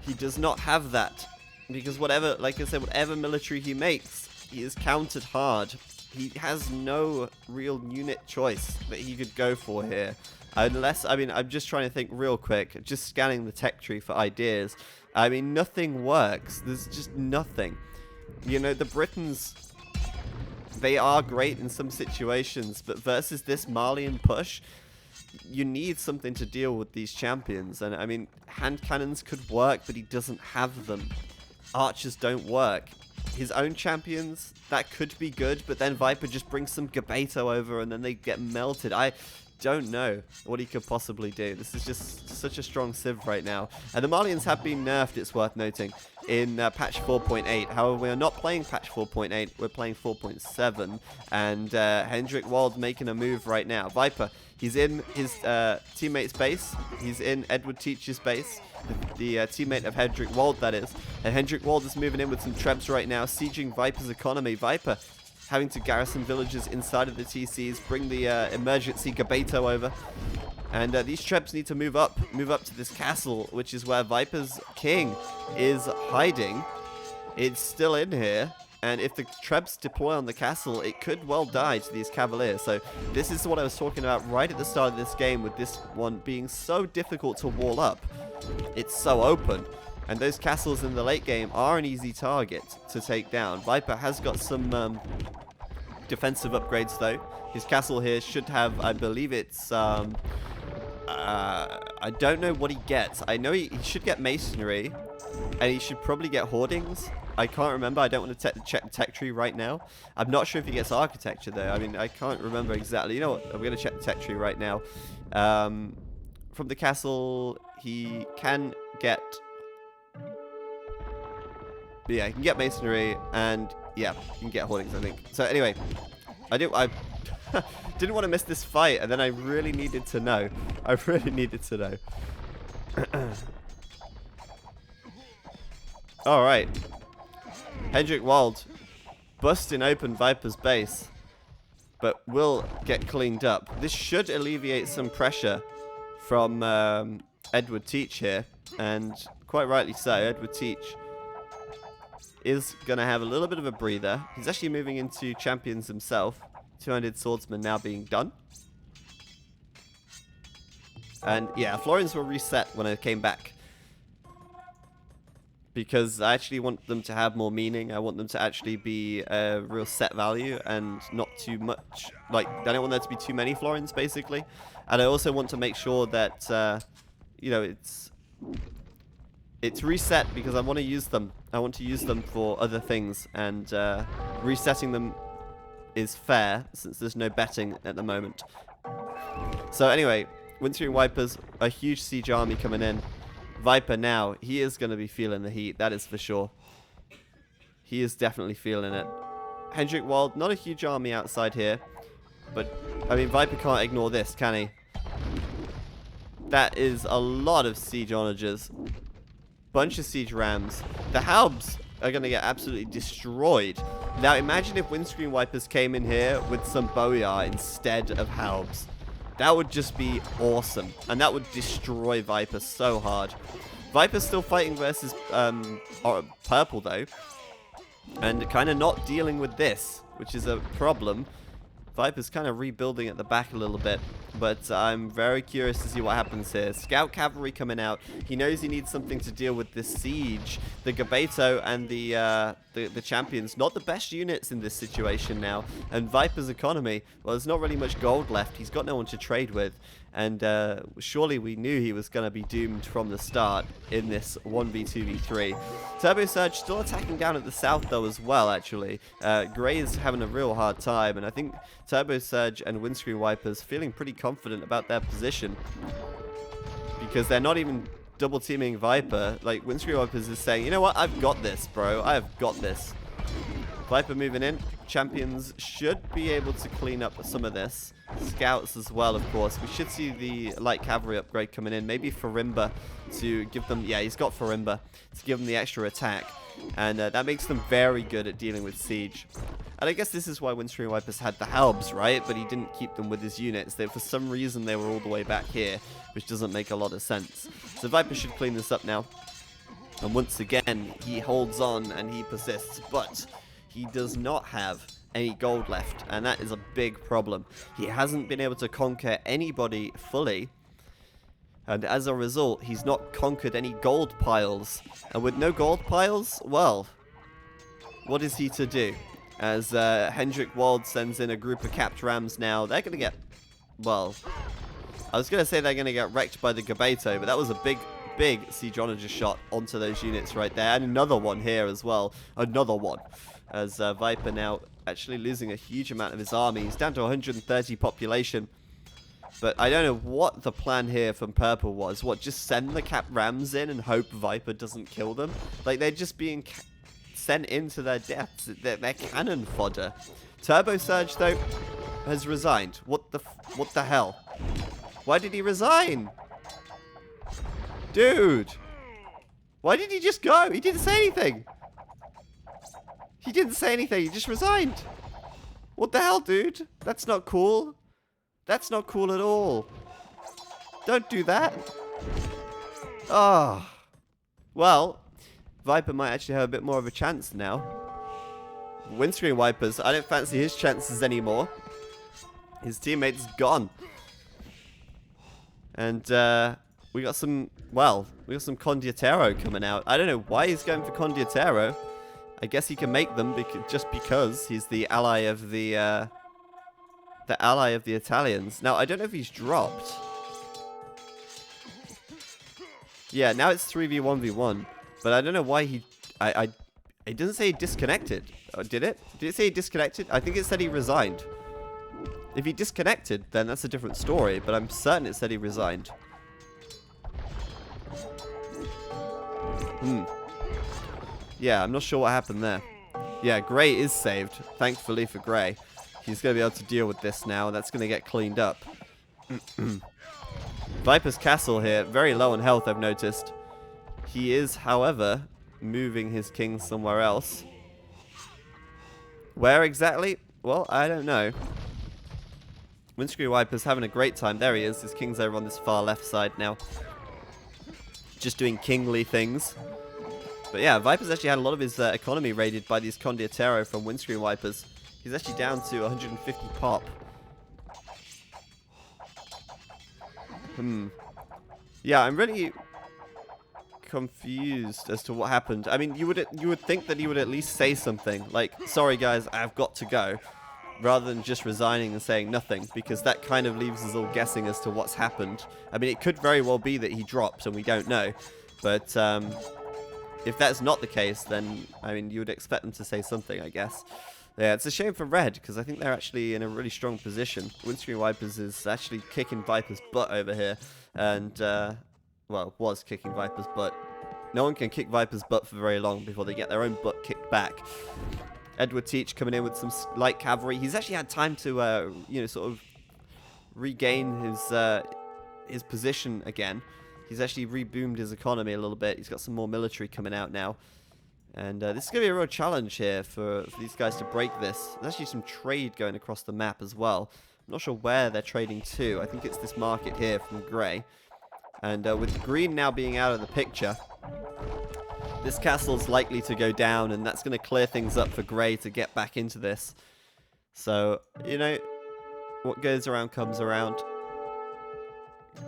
he does not have that. Because whatever, like I said, whatever military he makes, he is countered hard. He has no real unit choice that he could go for here. Unless, I mean, I'm just trying to think real quick, just scanning the tech tree for ideas. I mean, nothing works. There's just nothing. You know, the Britons, they are great in some situations, but versus this Malian push, you need something to deal with these champions. And, I mean, hand cannons could work, but he doesn't have them. Archers don't work. His own champions, that could be good, but then Viper just brings some Gabeto over and then they get melted. I don't know what he could possibly do. This is just such a strong civ right now. And the Malians have been nerfed, it's worth noting, in patch 4.8. However, we are not playing patch 4.8, we're playing 4.7. And Hendrik Wald making a move right now. Viper, he's in his teammate's base. He's in Edward Teach's base. The teammate of Hendrik Wald, that is. And Hendrik Wald is moving in with some trebs right now, sieging Viper's economy. Viper having to garrison villages inside of the TCs, bring the emergency Gabeto over. And these trebs need to move up to this castle, which is where Viper's king is hiding. It's still in here. And if the trebs deploy on the castle, it could well die to these cavaliers. So this is what I was talking about right at the start of this game, with this one being so difficult to wall up. It's so open. And those castles in the late game are an easy target to take down. Viper has got some defensive upgrades though. His castle here should have, I believe it's, I don't know what he gets. I know he should get masonry, and he should probably get hoardings. I can't remember. I don't want to check the tech tree right now. I'm not sure if he gets architecture though. I mean, I can't remember exactly. You know what? I'm going to check the tech tree right now. From the castle, he can get... Yeah, he can get masonry, and yeah, he can get hoardings, I think. So anyway, I didn't want to miss this fight, and then I really needed to know. I really needed to know. Alright. Hendrik Wald busting open Viper's base, but will get cleaned up. This should alleviate some pressure from Edward Teach here, and quite rightly so. Edward Teach is going to have a little bit of a breather. He's actually moving into champions himself. 200 swordsmen now being done. And yeah, Florians were reset when I came back, because I actually want them to have more meaning. I want them to actually be a real set value and not too much. Like, I don't want there to be too many Florians, basically. And I also want to make sure that, you know, it's reset because I want to use them. I want to use them for other things, and resetting them is fair since there's no betting at the moment. So anyway, Windscreen Vipers, a huge siege army coming in. Viper now, he is going to be feeling the heat, that is for sure. He is definitely feeling it. Hendrik Wald, not a huge army outside here, but I mean, Viper can't ignore this, can he? That is a lot of siege onagers. Bunch of siege rams. The Halbs are going to get absolutely destroyed. Now imagine if Windscreen Vipers came in here with some Boyar instead of Halbs. That would just be awesome. And that would destroy Viper so hard. Viper's still fighting versus Purple though. And kind of not dealing with this, which is a problem. Viper's kind of rebuilding at the back a little bit, but I'm very curious to see what happens here. Scout cavalry coming out. He knows he needs something to deal with this siege. The Gabeto and the champions, not the best units in this situation now. And Viper's economy, well, there's not really much gold left. He's got no one to trade with. And surely we knew he was going to be doomed from the start in this 1v2v3. Turbo Surge still attacking down at the south though as well, actually. Grey is having a real hard time, and I think Turbo Surge and Windscreen Vipers feeling pretty confident about their position, because they're not even double teaming Viper. Like, Windscreen Vipers is saying, you know what, I've got this, bro. I've got this. Viper moving in. Champions should be able to clean up some of this. Scouts as well, of course. We should see the light cavalry upgrade coming in. Maybe Farimba to give them... Yeah, he's got Farimba to give them the extra attack. And that makes them very good at dealing with siege. And I guess this is why Windscreen Wipers had the Halbs, right? But he didn't keep them with his units. For some reason, they were all the way back here, which doesn't make a lot of sense. So Viper should clean this up now. And once again, he holds on and he persists. But he does not have any gold left. And that is a big problem. He hasn't been able to conquer anybody fully. And as a result, he's not conquered any gold piles. And with no gold piles, well, what is he to do? As Hendrik Wald sends in a group of capped rams now, they're going to get, well, I was going to say they're going to get wrecked by the Gabeto, but that was a big siege onager shot onto those units right there. And another one here as well. Another one. As Viper now actually losing a huge amount of his army. He's down to 130 population. But I don't know what the plan here from Purple was. What, just send the capped rams in and hope Viper doesn't kill them? Like, they're just being sent into their deaths. They're cannon fodder. Turbo Surge, though, has resigned. What the hell? Why did he resign? Dude! Why did he just go? He didn't say anything. He didn't say anything. He just resigned. What the hell, dude? That's not cool. That's not cool at all. Don't do that. Oh. Well, Viper might actually have a bit more of a chance now. Windscreen Wipers, I don't fancy his chances anymore. His teammate's gone. And we got some Condottiero coming out. I don't know why he's going for Condottiero. I guess he can make them just because he's the ally of the Italians. Now, I don't know if he's dropped. Yeah, now it's 3v1v1. But I don't know why he... It doesn't say he disconnected. Did it? Did it say he disconnected? I think it said he resigned. If he disconnected, then that's a different story. But I'm certain it said he resigned. Yeah, I'm not sure what happened there. Yeah, Grey is saved. Thankfully for Grey. He's going to be able to deal with this now. That's going to get cleaned up. Viper's castle here. Very low on health, I've noticed. He is, however, moving his king somewhere else. Where exactly? Well, I don't know. Windscreen Wiper's having a great time. There he is. His king's over on this far left side now. Just doing kingly things. But yeah, Viper's actually had a lot of his economy raided by these Condottiero from Windscreen Wipers. He's actually down to 150 pop. Yeah, I'm really confused as to what happened. I mean, you would think that he would at least say something like, "Sorry guys, I've got to go," rather than just resigning and saying nothing, because that kind of leaves us all guessing as to what's happened. I mean, it could very well be that he dropped and we don't know. But if that's not the case, then, I mean, you would expect them to say something, I guess. Yeah, it's a shame for Red, because I think they're actually in a really strong position. Windscreen Wipers is actually kicking Viper's butt over here. And, well, was kicking Viper's butt. No one can kick Viper's butt for very long before they get their own butt kicked back. Edward Teach coming in with some light cavalry. He's actually had time to, you know, sort of regain his position again. He's actually reboomed his economy a little bit. He's got some more military coming out now. And this is going to be a real challenge here for these guys to break this. There's actually some trade going across the map as well. I'm not sure where they're trading to. I think it's this market here from Grey. And with Green now being out of the picture, this castle's likely to go down, and that's going to clear things up for Grey to get back into this. So, you know, what goes around comes around.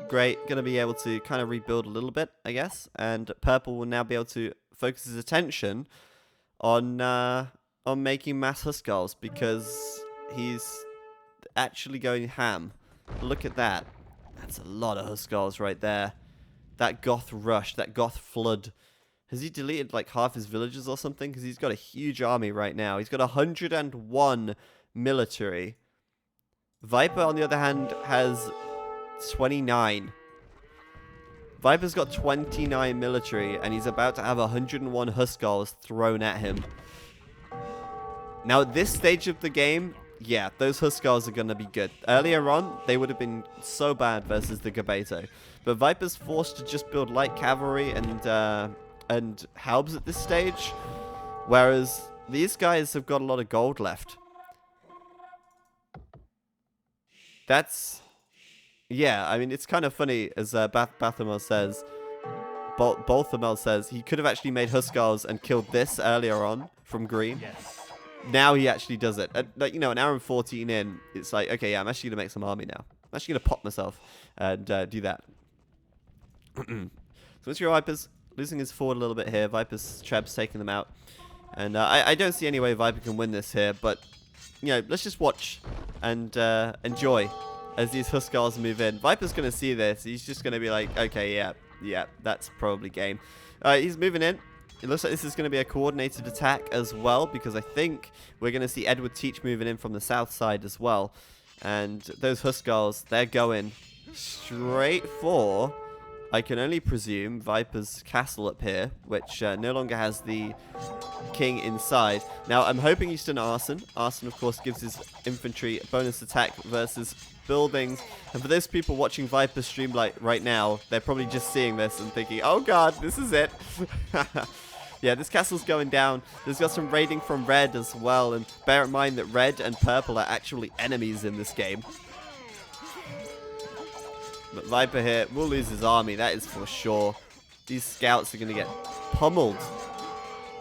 Grey going to be able to kind of rebuild a little bit, I guess. And Purple will now be able to focus his attention on making mass Huskarls, because he's actually going ham. Look at that. That's a lot of Huskarls right there. That Goth rush, that Goth flood. Has he deleted like half his villages or something? Because he's got a huge army right now. He's got 101 military. Viper, on the other hand, has 29. Viper's got 29 military, and he's about to have 101 Huskarls thrown at him. Now, at this stage of the game, yeah, those Huskars are going to be good. Earlier on, they would have been so bad versus the Gabeto. But Viper's forced to just build light cavalry and halbs at this stage. Whereas these guys have got a lot of gold left. That's... Yeah, I mean, it's kind of funny, as Bathamel says. Balthamel says he could have actually made Huskars and killed this earlier on from green. Yes. Now he actually does it. Like, you know, an hour and 14 in, it's like, okay, yeah, I'm actually going to make some army now. I'm actually going to pop myself and do that. So it's your Vipers losing his forward a little bit here. Viper's Treb's taking them out. And I don't see any way Viper can win this here, but, you know, let's just watch and enjoy as these Huskars move in. Viper's going to see this. He's just going to be like, okay, yeah, that's probably game. He's moving in. It looks like this is going to be a coordinated attack as well, because I think we're going to see Edward Teach moving in from the south side as well. And those Huskars, they're going straight for, I can only presume, Viper's castle up here, which no longer has the king inside. Now, I'm hoping he's done Arson. Arson, of course, gives his infantry bonus attack versus buildings. And for those people watching Viper stream like right now, they're probably just seeing this and thinking, oh god, this is it. Yeah, this castle's going down. There's got some raiding from red as well, and bear in mind that red and purple are actually enemies in this game. But Viper here will lose his army, that is for sure. These scouts are going to get pummeled.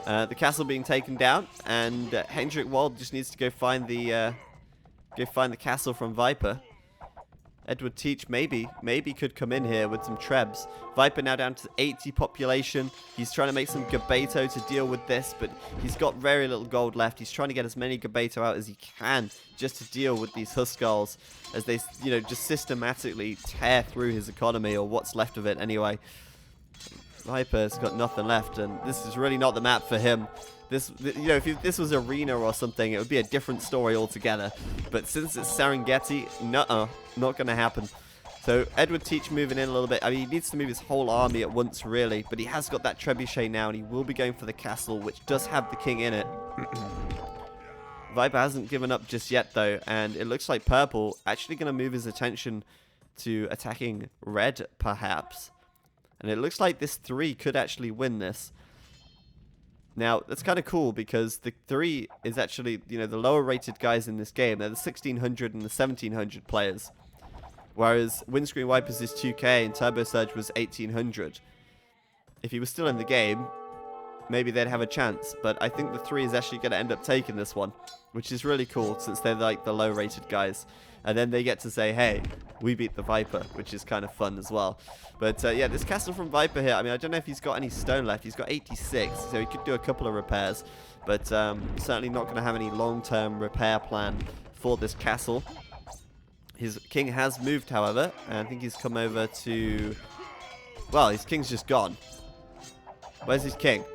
The castle being taken down, and Hendrik Wald just needs to go find the castle from Viper. Edward Teach maybe could come in here with some trebs. Viper now down to 80 population. He's trying to make some Gabeto to deal with this, but he's got very little gold left. He's trying to get as many Gabeto out as he can just to deal with these Huskars as they, you know, just systematically tear through his economy, or what's left of it anyway. Viper's got nothing left, and this is really not the map for him. You know, if this was Arena or something, it would be a different story altogether. But since it's Serengeti, nuh-uh, not going to happen. So Edward Teach moving in a little bit. I mean, he needs to move his whole army at once, really. But he has got that trebuchet now, and he will be going for the castle, which does have the king in it. Viper hasn't given up just yet, though. And it looks like Purple actually going to move his attention to attacking Red, perhaps. And it looks like this 3 could actually win this. Now, that's kind of cool because the 3 is actually, you know, the lower rated guys in this game. They're the 1600 and the 1700 players. Whereas Windscreen Wipers is 2k and Turbo Surge was 1800. If he was still in the game, maybe they'd have a chance. But I think the 3 is actually going to end up taking this one, which is really cool since they're like the low rated guys. And then they get to say, hey, we beat the Viper, which is kind of fun as well. But yeah, this castle from Viper here, I mean, I don't know if he's got any stone left. He's got 86, so he could do a couple of repairs. But certainly not going to have any long-term repair plan for this castle. His king has moved, however, and I think he's come over to... Well, his king's just gone. Where's his king?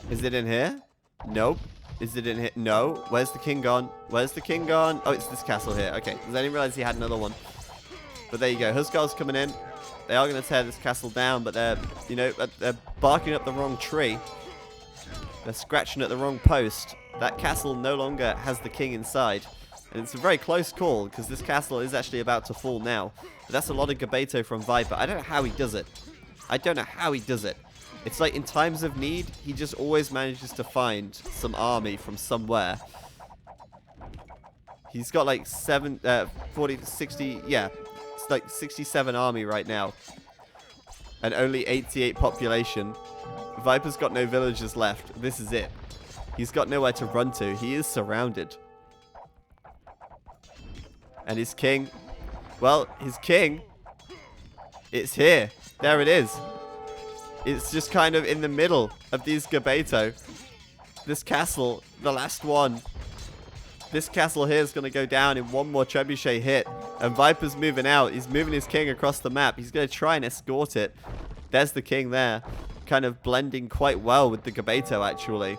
Is it in here? Nope. Is it in here? No. Where's the king gone? Where's the king gone? Oh, it's this castle here. Okay. I didn't realize he had another one. But there you go. Huskar's coming in. They are going to tear this castle down, but they're, you know, they're barking up the wrong tree. They're scratching at the wrong post. That castle no longer has the king inside. And it's a very close call, because this castle is actually about to fall now. But that's a lot of Gabeto from Viper. I don't know how he does it. I don't know how he does it. It's like in times of need, he just always manages to find some army from somewhere. He's got like 40, 60, yeah, it's like 67 army right now. And only 88 population. Viper's got no villagers left. This is it. He's got nowhere to run to. He is surrounded. And his king, well, his king, it's here. There it is. It's just kind of in the middle of these Gabeto. This castle, the last one. This castle here is going to go down in one more trebuchet hit. And Viper's moving out. He's moving his king across the map. He's going to try and escort it. There's the king there. Kind of blending quite well with the Gabeto, actually.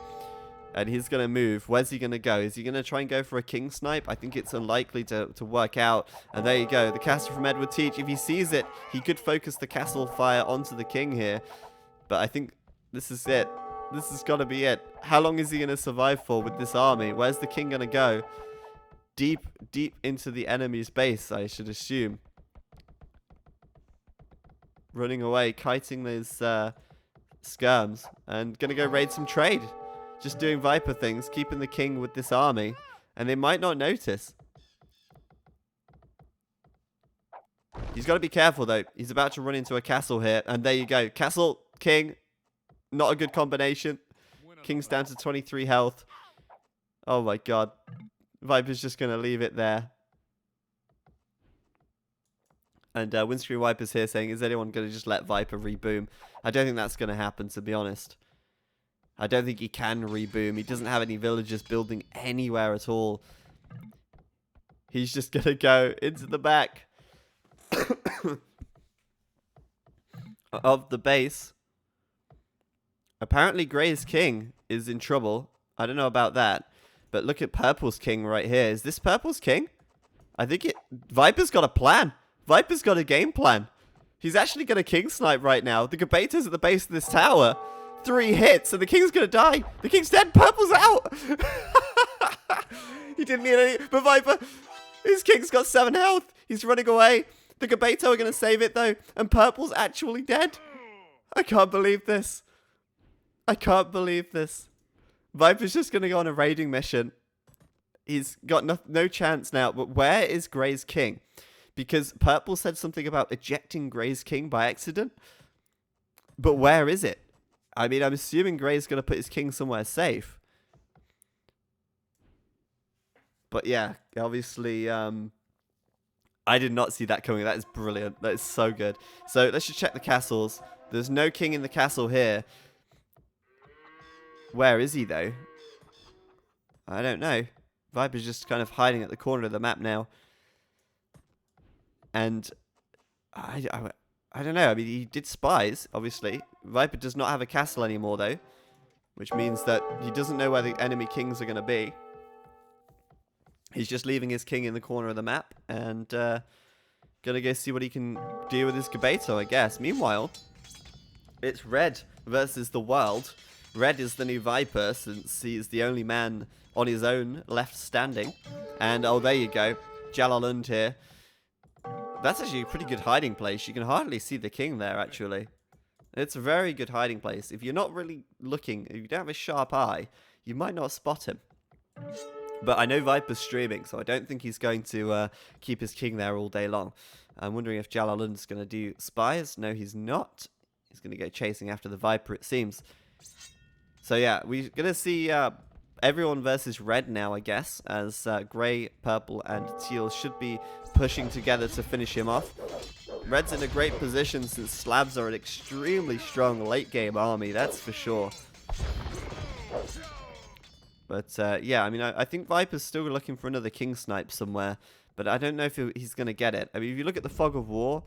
And he's going to move. Where's he going to go? Is he going to try and go for a king snipe? I think it's unlikely to work out. And there you go. The castle from Edward Teach. If he sees it, he could focus the castle fire onto the king here. But I think this is it. This has got to be it. How long is he going to survive for with this army? Where's the king going to go? Deep into the enemy's base, I should assume. Running away, kiting those skirms. And going to go raid some trade. Just doing Viper things, keeping the king with this army. And they might not notice. He's got to be careful, though. He's about to run into a castle here. And there you go. Castle, king. Not a good combination. King's down to 23 health. Oh, my God. Viper's just going to leave it there. And Windscreen Wiper's here saying, is anyone going to just let Viper reboom? I don't think that's going to happen, to be honest. I don't think he can reboom. He doesn't have any villagers building anywhere at all. He's just going to go into the back of the base. Apparently, Grey's king is in trouble. I don't know about that. But look at Purple's king right here. Is this Purple's king? I think it... Viper's got a plan. Viper's got a game plan. He's actually going to king snipe right now. The Gabato's at the base of this tower. 3 hits and the king's going to die. The king's dead. Purple's out. He didn't need any... But Viper... His king's got 7 health. He's running away. The Gabato are going to save it though. And Purple's actually dead. I can't believe this. I can't believe this. Viper's just going to go on a raiding mission. He's got no chance now. But where is Grey's king? Because Purple said something about ejecting Grey's king by accident. But where is it? I mean, I'm assuming Grey's going to put his king somewhere safe. But yeah, obviously, I did not see that coming. That is brilliant. That is so good. So let's just check the castles. There's no king in the castle here. Where is he, though? I don't know. Viper's just kind of hiding at the corner of the map now. And I don't know. I mean, he did spies, obviously. Viper does not have a castle anymore, though. Which means that he doesn't know where the enemy kings are going to be. He's just leaving his king in the corner of the map. And going to go see what he can do with his Gabato, I guess. Meanwhile, it's Red versus the world. Red is the new Viper, since he's the only man on his own left standing. And, oh, there you go. Jalalund here. That's actually a pretty good hiding place. You can hardly see the king there, actually. It's a very good hiding place. If you're not really looking, if you don't have a sharp eye, you might not spot him. But I know Viper's streaming, so I don't think he's going to keep his king there all day long. I'm wondering if Jalalund's going to do spies. No, he's not. He's going to go chasing after the Viper, it seems. So yeah, we're going to see everyone versus Red now, I guess, as Grey, Purple, and Teal should be pushing together to finish him off. Red's in a great position since Slavs are an extremely strong late-game army, that's for sure. But yeah, I mean, I think Viper's still looking for another king snipe somewhere, but I don't know if he's going to get it. I mean, if you look at the Fog of War,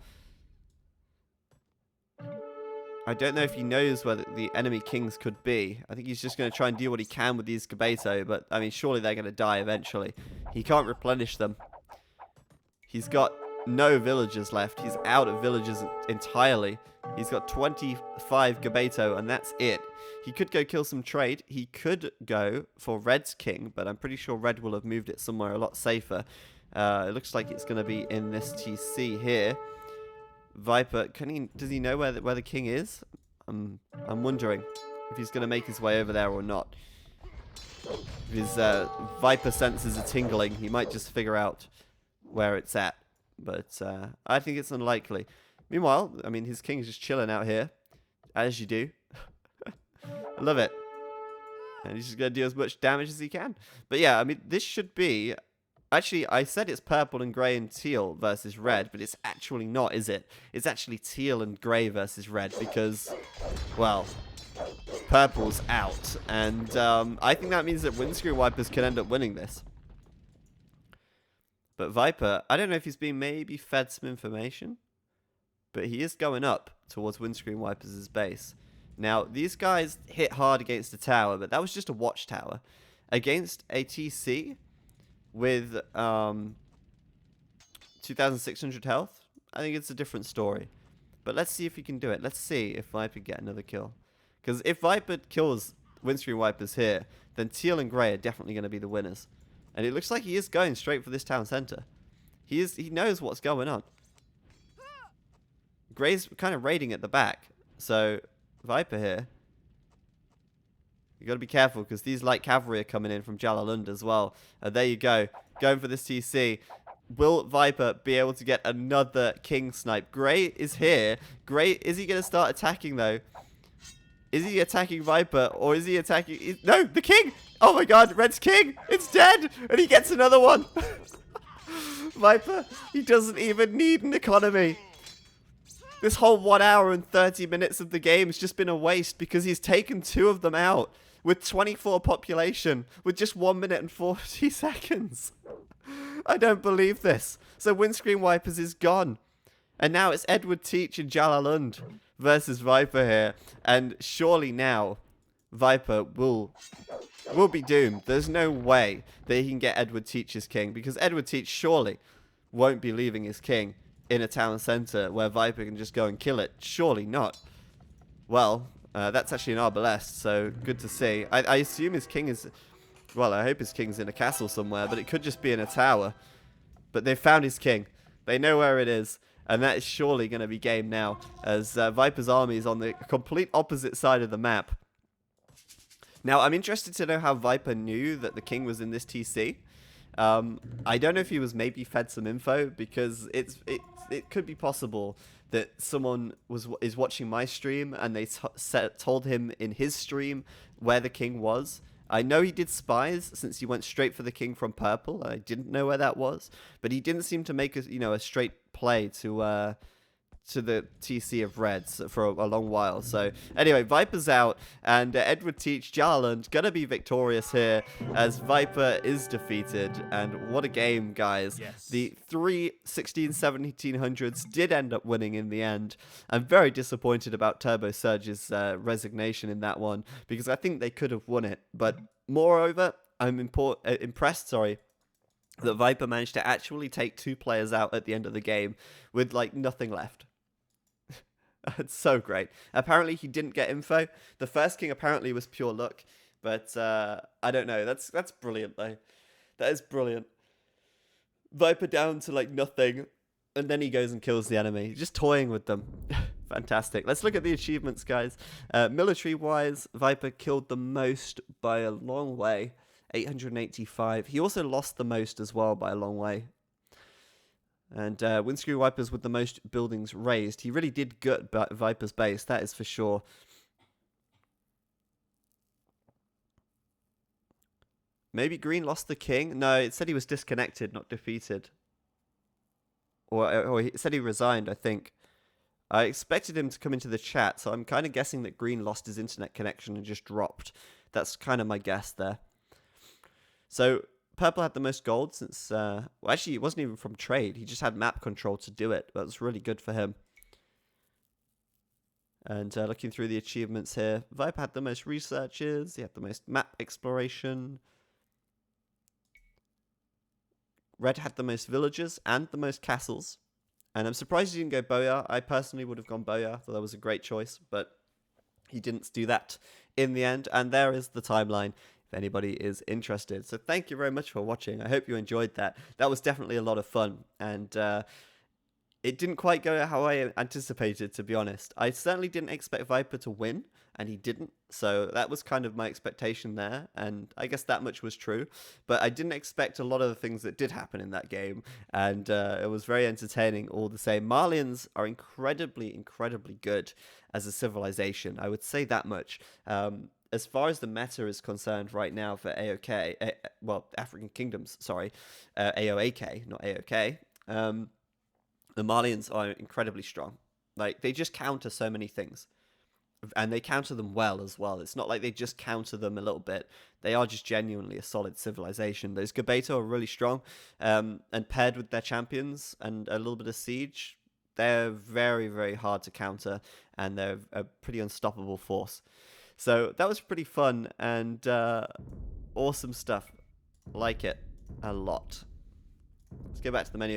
I don't know if he knows where the enemy kings could be. I think he's just going to try and do what he can with these Gabato, but I mean, surely they're going to die eventually. He can't replenish them. He's got no villagers left. He's out of villagers entirely. He's got 25 Gabato, and that's it. He could go kill some trade. He could go for Red's king, but I'm pretty sure Red will have moved it somewhere a lot safer. It looks like it's going to be in this TC here. Viper, does he know where the king is? I'm wondering if he's going to make his way over there or not. If his Viper senses are tingling, he might just figure out where it's at. But I think it's unlikely. Meanwhile, I mean, his king's just chilling out here, as you do. I love it. And he's just going to do as much damage as he can. But yeah, I mean, this should be... Actually, I said it's purple and grey and teal versus red, but it's actually not, is it? It's actually teal and grey versus red because, well, purple's out. And I think that means that Windscreen Wipers can end up winning this. But Viper, I don't know if he's been maybe fed some information, but he is going up towards Windscreen Wipers' base. Now, these guys hit hard against the tower, but that was just a watchtower. Against a TC with 2,600 health, I think it's a different story. But let's see if he can do it. Let's see if Viper get another kill. Because if Viper kills Windscreen Wipers here, then Teal and Grey are definitely going to be the winners. And it looks like he is going straight for this town center. He knows what's going on. Grey's kind of raiding at the back. So, Viper here. You got to be careful because these light cavalry are coming in from Jalalund as well. There you go. Going for this TC. Will Viper be able to get another king snipe? Grey is here. Grey, is he going to start attacking though? Is he attacking Viper or is he attacking... No, the king! Oh my god, Red's king! It's dead! And he gets another one! Viper, he doesn't even need an economy. This whole 1 hour and 30 minutes of the game has just been a waste because he's taken 2 of them out with 24 population with just 1 minute and 40 seconds. I don't believe this. So Windscreen Wipers is gone. And now it's Edward Teach and Jalalund versus Viper here. And surely now Viper will be doomed. There's no way that he can get Edward Teach as king because Edward Teach surely won't be leaving his king in a town center where Viper can just go and kill it. Surely not. Well, that's actually an arbalest, so good to see. I assume his king is... Well, I hope his king's in a castle somewhere, but it could just be in a tower. But they've found his king. They know where it is. And that is surely going to be game now, as Viper's army is on the complete opposite side of the map. Now, I'm interested to know how Viper knew that the king was in this TC. I don't know if he was maybe fed some info, because it could be possible that someone is watching my stream and they told him in his stream where the king was. I know he did spies since he went straight for the king from purple. I didn't know where that was, but he didn't seem to make a straight play to the TC of reds for a long while. So anyway, Viper's out, and Edward Teach, Jalalund gonna be victorious here as Viper is defeated. And what a game, guys. Yes. The 1700s did end up winning in the end. I'm very disappointed about Turbo Surge's resignation in that one, because I think they could have won it. But moreover, I'm impressed, that Viper managed to actually take 2 players out at the end of the game with like nothing left. It's so great. Apparently he didn't get info. The first king apparently was pure luck, but I don't know. That's brilliant though. That is brilliant. Viper down to like nothing, and then he goes and kills the enemy, just toying with them. Fantastic. Let's look at the achievements, guys. Military wise, Viper killed the most by a long way, 885. He also lost the most as well by a long way. And Windscreen Wipers with the most buildings raised. He really did gut Viper's base, that is for sure. Maybe Green lost the king? No, it said he was disconnected, not defeated. Or it said he resigned, I think. I expected him to come into the chat, so I'm kind of guessing that Green lost his internet connection and just dropped. That's kind of my guess there. So... Purple had the most gold since, well, actually, it wasn't even from trade. He just had map control to do it. That was really good for him. And looking through the achievements here, Viper had the most researches. He had the most map exploration. Red had the most villages and the most castles. And I'm surprised he didn't go Boyar. I personally would have gone Boyar. Thought that was a great choice, but he didn't do that in the end. And there is the timeline, if anybody is interested. So thank you very much for watching. I hope you enjoyed that. That was definitely a lot of fun, and it didn't quite go how I anticipated, to be honest. I certainly didn't expect Viper to win, and he didn't, so that was kind of my expectation there, and I guess that much was true, but I didn't expect a lot of the things that did happen in that game, and it was very entertaining all the same. Malians are incredibly, incredibly good as a civilization, I would say that much. As far as the meta is concerned right now for AOK, well, African Kingdoms, sorry, AoEK, not AOK, the Malians are incredibly strong. Like, they just counter so many things. And they counter them well as well. It's not like they just counter them a little bit. They are just genuinely a solid civilization. Those Gabeto are really strong. And paired with their champions and a little bit of siege, they're very, very hard to counter. And they're a pretty unstoppable force. So that was pretty fun and awesome stuff. Like it a lot. Let's go back to the menu.